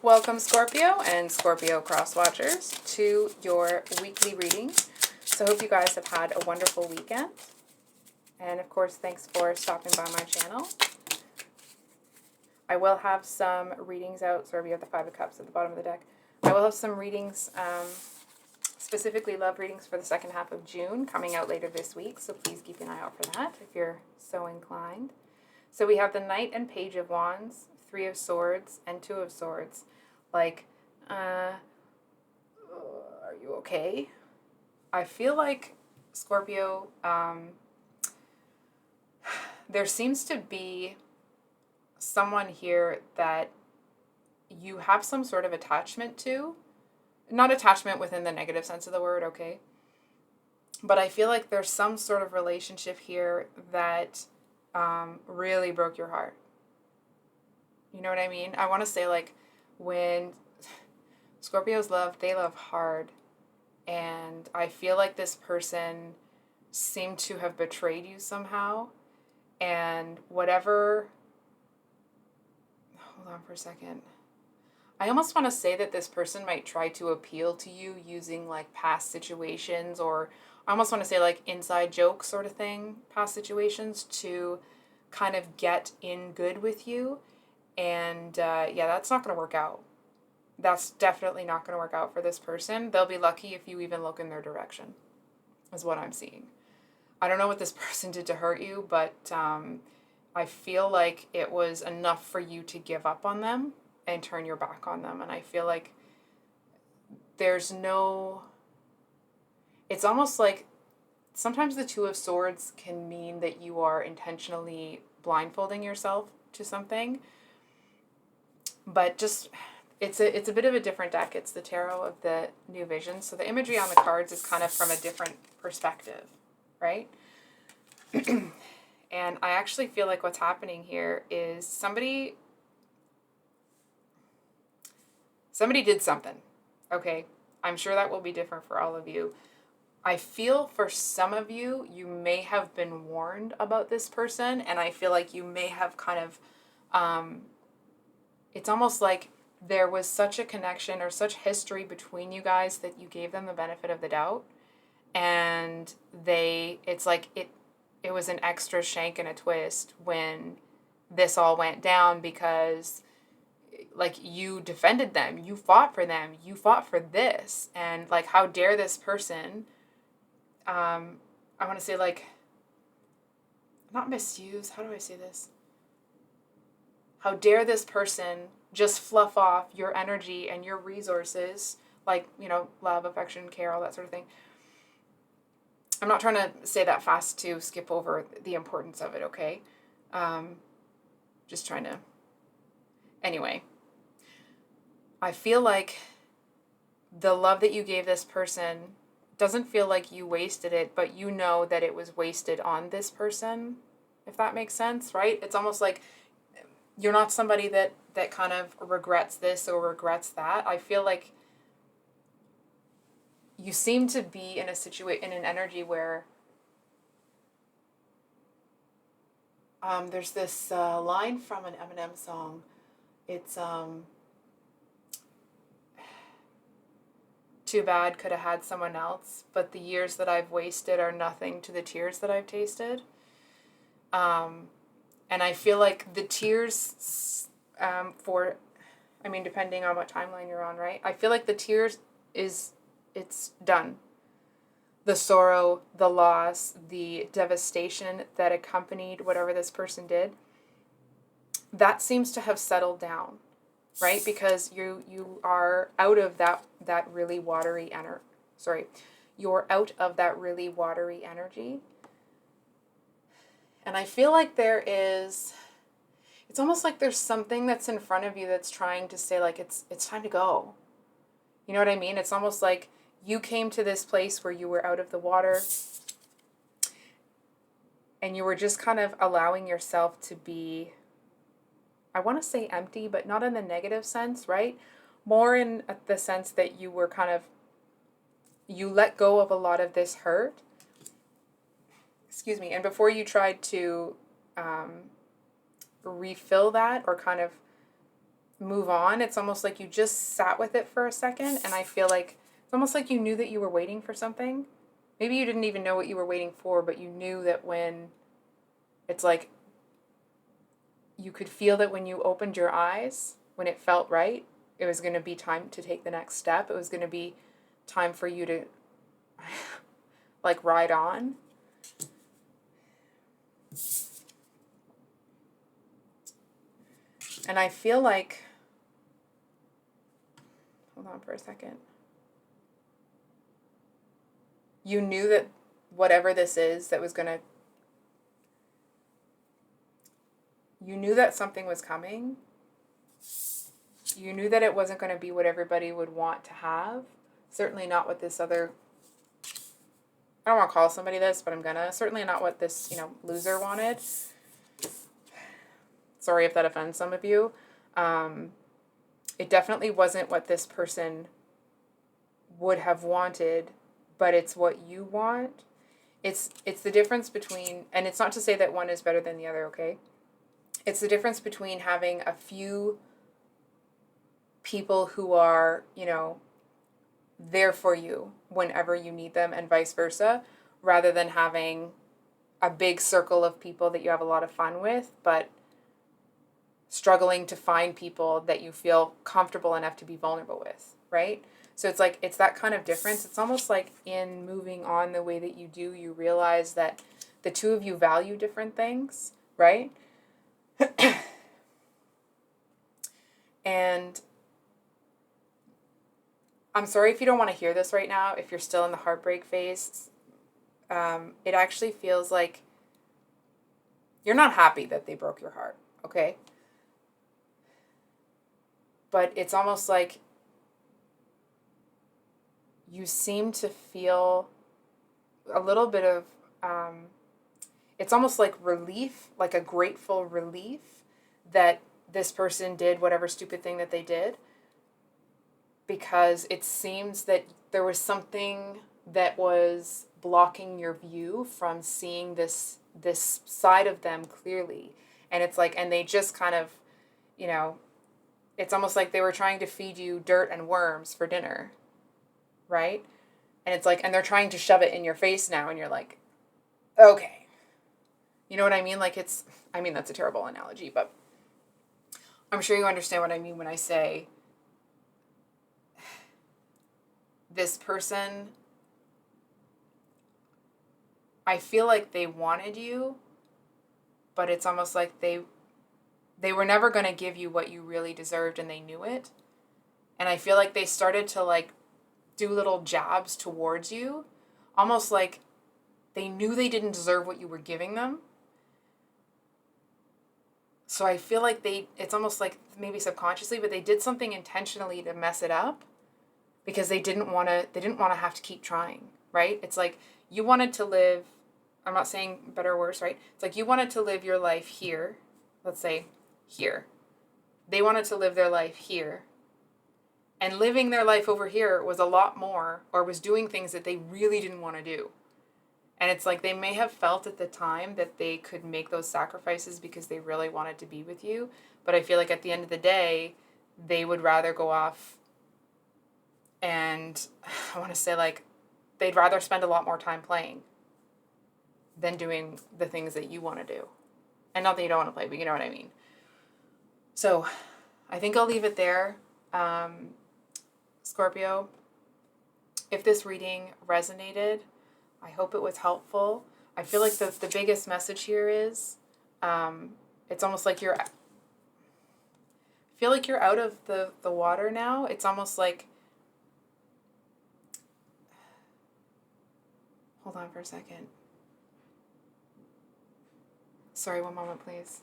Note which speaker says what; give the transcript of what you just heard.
Speaker 1: Welcome, Scorpio and Scorpio cross watchers, to your weekly reading. So I hope you guys have had a wonderful weekend. And of course, thanks for stopping by my channel. I will have some readings out. Sorry, we have the Five of Cups at the bottom of the deck. I will have some readings, specifically love readings for the second half of June, coming out later this week. So please keep an eye out for that if you're so inclined. So we have the Knight and Page of Wands, Three of Swords, and Two of Swords. Like, are you okay? I feel like, Scorpio, there seems to be someone here that you have some sort of attachment to. Not attachment within the negative sense of the word, okay? But I feel like there's some sort of relationship here that really broke your heart. You know what I mean? I want to say, like, when Scorpios love, they love hard. And I feel like this person seemed to have betrayed you somehow. And whatever... Hold on for a second. I almost want to say that this person might try to appeal to you using, like, past situations, or I almost want to say, like, inside joke sort of thing, past situations, to kind of get in good with you. And yeah, that's not going to work out. That's definitely not going to work out for this person. They'll be lucky if you even look in their direction, is what I'm seeing. I don't know what this person did to hurt you, but I feel like it was enough for you to give up on them and turn your back on them. And I feel like there's no... It's almost like sometimes the Two of Swords can mean that you are intentionally blindfolding yourself to something. But just, it's a bit of a different deck. It's the Tarot of the New Vision. So the imagery on the cards is kind of from a different perspective, right? And I actually feel like what's happening here is somebody did something, okay? I'm sure that will be different for all of you. I feel for some of you, you may have been warned about this person, and I feel like you may have kind of... it's almost like there was such a connection or such history between you guys that you gave them the benefit of the doubt. And it's like it was an extra shank and a twist when this all went down, because like you defended them, you fought for them, you fought for this. And like, how dare this person, I want to say, like, not misuse, how do I say this? How dare this person just fluff off your energy and your resources, like, you know, love, affection, care, all that sort of thing. I'm not trying to say that fast to skip over the importance of it, okay? Just trying to... Anyway, I feel like the love that you gave this person doesn't feel like you wasted it, but you know that it was wasted on this person, if that makes sense, right? It's almost like you're not somebody that kind of regrets this or regrets that. I feel like you seem to be in in an energy where there's this line from an Eminem song. It's too bad could have had someone else, but the years that I've wasted are nothing to the tears that I've tasted. And I feel like the tears depending on what timeline you're on, right? I feel like the tears it's done. The sorrow, the loss, the devastation that accompanied whatever this person did, that seems to have settled down, right? Because you are out of that really watery you're out of that really watery energy. And I feel like it's almost like there's something that's in front of you that's trying to say, like, it's time to go. You know what I mean? It's almost like you came to this place where you were out of the water and you were just kind of allowing yourself to be, I want to say empty, but not in the negative sense, right? More in the sense that you were you let go of a lot of this hurt. Excuse me. And before you tried to refill that or kind of move on. It's almost like you just sat with it for a second, and I feel like it's almost like you knew that you were waiting for something. Maybe you didn't even know what you were waiting for, but you knew that when it's like you could feel that when you opened your eyes, when it felt right, it was going to be time to take the next step. It was going to be time for you to like ride on. And I feel like, hold on for a second. You knew that whatever this is that was going to, you knew that something was coming. You knew that it wasn't going to be what everybody would want to have. Certainly not what this other, I don't want to call somebody this, but I'm gonna. Certainly not what this, loser wanted. Sorry if that offends some of you. It definitely wasn't what this person would have wanted, but it's what you want. It's the difference between, and it's not to say that one is better than the other, okay? It's the difference between having a few people who are, there for you whenever you need them and vice versa, rather than having a big circle of people that you have a lot of fun with, but struggling to find people that you feel comfortable enough to be vulnerable with, right? So it's like, it's that kind of difference. It's almost like in moving on the way that you do, you realize that the two of you value different things, right? And I'm sorry if you don't want to hear this right now, if you're still in the heartbreak phase. It actually feels like you're not happy that they broke your heart, okay? But it's almost like you seem to feel a little bit of, it's almost like relief, like a grateful relief that this person did whatever stupid thing that they did, because it seems that there was something that was blocking your view from seeing this side of them clearly. And it's like, and they just kind of, it's almost like they were trying to feed you dirt and worms for dinner, right? And it's like, and they're trying to shove it in your face now, and you're like, okay. You know what I mean? Like that's a terrible analogy, but I'm sure you understand what I mean when I say this person, I feel like they wanted you, but it's almost like they were never going to give you what you really deserved, and they knew it. And I feel like they started to like do little jabs towards you, almost like they knew they didn't deserve what you were giving them. So I feel like it's almost like maybe subconsciously, but they did something intentionally to mess it up because they didn't want to have to keep trying, right? It's like you wanted to live, I'm not saying better or worse, right? It's like you wanted to live your life here, let's say here. They wanted to live their life here. And living their life over here was a lot more, or was doing things that they really didn't want to do. And it's like they may have felt at the time that they could make those sacrifices because they really wanted to be with you. But I feel like at the end of the day, they would rather go off and, I want to say, like, they'd rather spend a lot more time playing than doing the things that you want to do. And not that you don't want to play, but you know what I mean. So I think I'll leave it there. Scorpio, if this reading resonated, I hope it was helpful. I feel like the biggest message here is, it's almost like I feel like you're out of the water now. It's almost like, hold on for a second. Sorry, one moment, please.